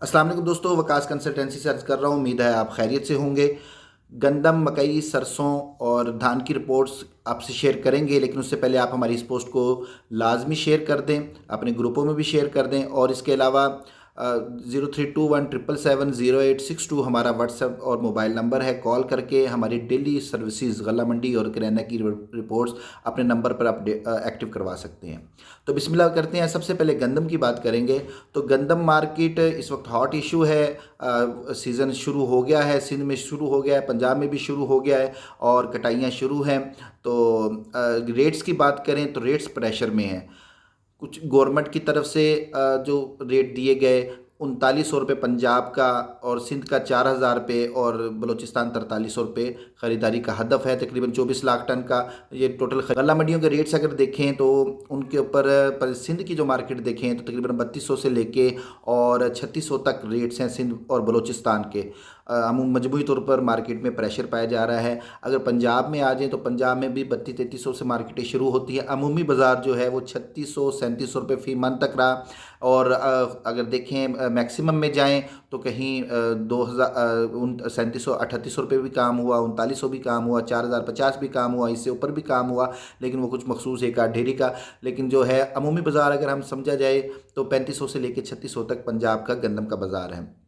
अस्सलाम वालेकुम दोस्तों, वकास कंसल्टेंसी से अर्ज़ कर रहा हूँ। उम्मीद है आप खैरियत से होंगे। गंदम, मकई, सरसों और धान की रिपोर्ट्स आपसे शेयर करेंगे, लेकिन उससे पहले आप हमारी इस पोस्ट को लाजमी शेयर कर दें, अपने ग्रुपों में भी शेयर कर दें। और इसके अलावा 0321777086 हमारा व्हाट्सएप और मोबाइल नंबर है। कॉल करके हमारी डेली सर्विसेज गला मंडी और किराना की रिपोर्ट्स अपने नंबर पर आप एक्टिव करवा सकते हैं। तो बिस्मिल्लाह करते हैं। सबसे पहले गंदम की बात करेंगे। तो गंदम मार्केट इस वक्त हॉट इशू है। सीज़न शुरू हो गया है, सिंध में शुरू हो गया है, पंजाब में भी शुरू हो गया है और कटाइयाँ शुरू हैं। तो रेट्स की बात करें तो रेट्स प्रेशर में हैं। कुछ गवर्नमेंट की तरफ से जो रेट दिए गए 3900 रुपये पंजाब का और सिंध का 4000 रुपये और बलूचिस्तान 4300 रुपये ख़रीदारी का हदफ है, तकरीबन 24 लाख टन का। ये टोटल गल्ला मंडियों के रेट्स अगर देखें तो उनके ऊपर पर सिंध की जो मार्केट देखें तो तकरीबन 3200 से लेके और 3600 तक रेट्स हैं सिंध और बलूचिस्तान के। मजमूई तौर पर मार्केट में प्रेशर पाया जा रहा है। अगर पंजाब में आ जाए तो पंजाब में भी 3200-3300 से मार्केटें शुरू होती हैं। अमूमी बाज़ार जो है वो 3600-3700 रुपये फ़ी मन तक रहा। और अगर देखें मैक्सिमम में जाएं तो कहीं 3700-3800 रुपये भी काम हुआ, 3900 भी काम हुआ, 4050 भी काम हुआ, इससे ऊपर भी काम हुआ, लेकिन वो कुछ मखसूस एक आध ढेरी का। लेकिन जो है अमूमी बाज़ार अगर हम समझा जाए तो 3500 से लेकर 3600 तक पंजाब का गंदम का बाज़ार है।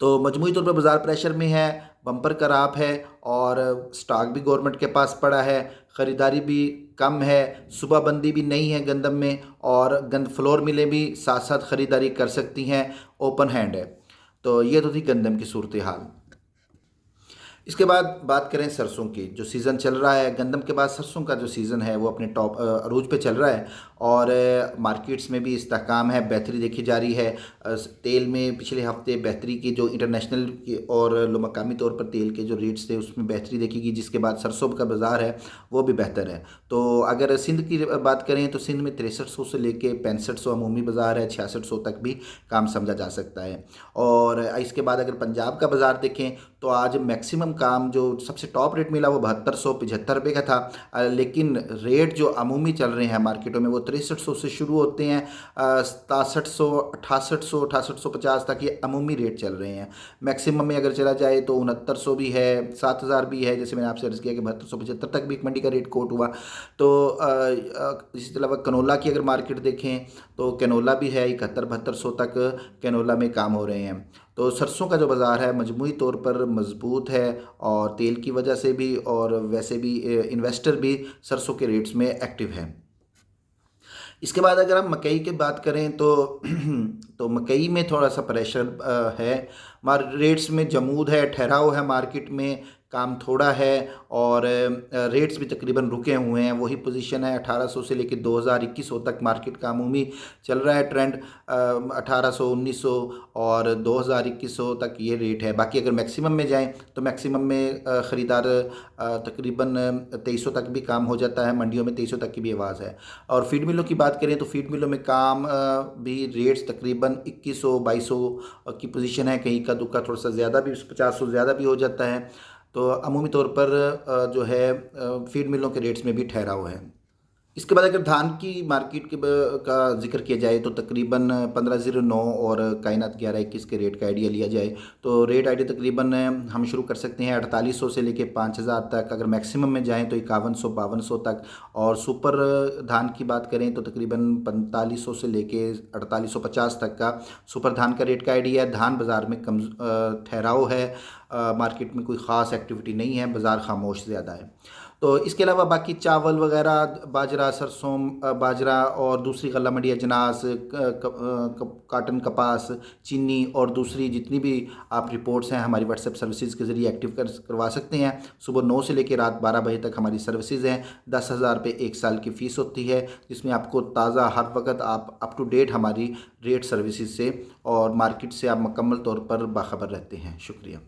तो मजमूई तौर पर बाज़ार प्रेशर में है, बम्पर खराब है और स्टॉक भी गवर्नमेंट के पास पड़ा है। ख़रीदारी भी कम है, सुबह बंदी भी नहीं है गंदम में और गंद फ्लोर मिलें भी साथ साथ ख़रीदारी कर सकती हैं, ओपन हैंड है। तो ये तो थी गंदम की सूरत हाल। इसके बाद बात करें सरसों की। जो सीज़न चल रहा है गंदम के बाद सरसों का जो सीज़न है वो अपने टॉप अरूज पे चल रहा है और मार्केट्स में भी इस्तेहकाम है, बेहतरी देखी जा रही है। तेल में पिछले हफ्ते बेहतरी की जो इंटरनेशनल की और मकामी तौर पर तेल के जो रेट्स थे उसमें बेहतरी देखी गई, जिसके बाद सरसों का बाज़ार है वो भी बेहतर है। तो अगर सिंध की बात करें तो सिंध में 6300 से लेके 6500 अमूमी बाज़ार है, 6600 तक भी काम समझा जा सकता है। और इसके बाद अगर पंजाब का बाज़ार देखें तो आज मैक्सिमम काम जो सबसे टॉप रेट मिला वो 7275 रुपये का था, लेकिन रेट जो अमूमी चल रहे हैं मार्केटों में वो 6300 से शुरू होते हैं, 6700 6800 6850 तक ये अमूमी रेट चल रहे हैं। मैक्सिमम में अगर चला जाए तो 6900 भी है, 7000 भी है, जैसे मैंने आपसे अर्ज़ किया कि 7275 तक भी एक मंडी का रेट कोट हुआ। तो इसी अलावा कनोला की अगर मार्केट देखें तो कैनोला भी है 71-7200 तक कैनोला में काम हो रहे हैं। तो सरसों का जो बाज़ार है मजमूई तौर पर मज़बूत है और तेल की वजह से भी और वैसे भी इन्वेस्टर भी सरसों के रेट्स में एक्टिव है। इसके बाद अगर हम मकई की बात करें तो तो मकई में थोड़ा सा प्रेशर है। रेट्स में जमूद है, ठहराव है, मार्केट में काम थोड़ा है और रेट्स भी तकरीबन रुके हुए हैं। वही पोजीशन है 1800 से लेकर 2000-2100 तक मार्केट का अमूमी चल रहा है ट्रेंड। 1800-1900 और 2000-2100 तक ये रेट है। बाकी अगर मैक्सिमम में जाएं तो मैक्सिमम में ख़रीदार तकरीबन 2300 तक भी काम हो जाता है, मंडियों में 2300 तक की भी आवाज़ है। और फीड मिलों की बात करें तो फीड मिलों में काम भी रेट्स तकरीबन 2100-2200 की पोजीशन है। कहीं का दुक्का थोड़ा सा ज़्यादा भी 50 ज़्यादा भी हो जाता है। तो अमूमी तौर पर जो है फीड मिलों के रेट्स में भी ठहराव है। इसके बाद अगर धान की मार्केट के का जिक्र किया जाए तो तकरीबन 1509 और कायनात 1121 के रेट का आइडिया लिया जाए तो रेट आइडिया तकरीबन हम शुरू कर सकते हैं 4800 से लेके 5000 तक। अगर मैक्सिमम में जाएं तो 5100-5200 तक। और सुपर धान की बात करें तो तकरीबन 4500 से लेके 4850 तक का सुपर धान का रेट का आइडिया है। धान बाज़ार में कम ठहराव है, मार्केट में कोई ख़ास एक्टिविटी नहीं है, बाज़ार खामोश ज़्यादा है। तो इसके अलावा बाकी चावल वगैरह, बाजरा, सरसों, बाजरा और दूसरी गल्ला मंडी अजनास, काटन, कपास, चीनी और दूसरी जितनी भी आप रिपोर्ट्स हैं हमारी व्हाट्सएप सर्विसेज के ज़रिए एक्टिव करवा सकते हैं। सुबह 9 से लेकर रात 12 बजे तक हमारी सर्विसेज हैं। 10,000 रुपये 1 साल की फ़ीस होती है, जिसमें आपको ताज़ा हर वक्त आप अप टू डेट हमारी रेट सर्विसेज से और मार्केट से आप मुकम्मल तौर पर बाखबर रहते हैं। शुक्रिया।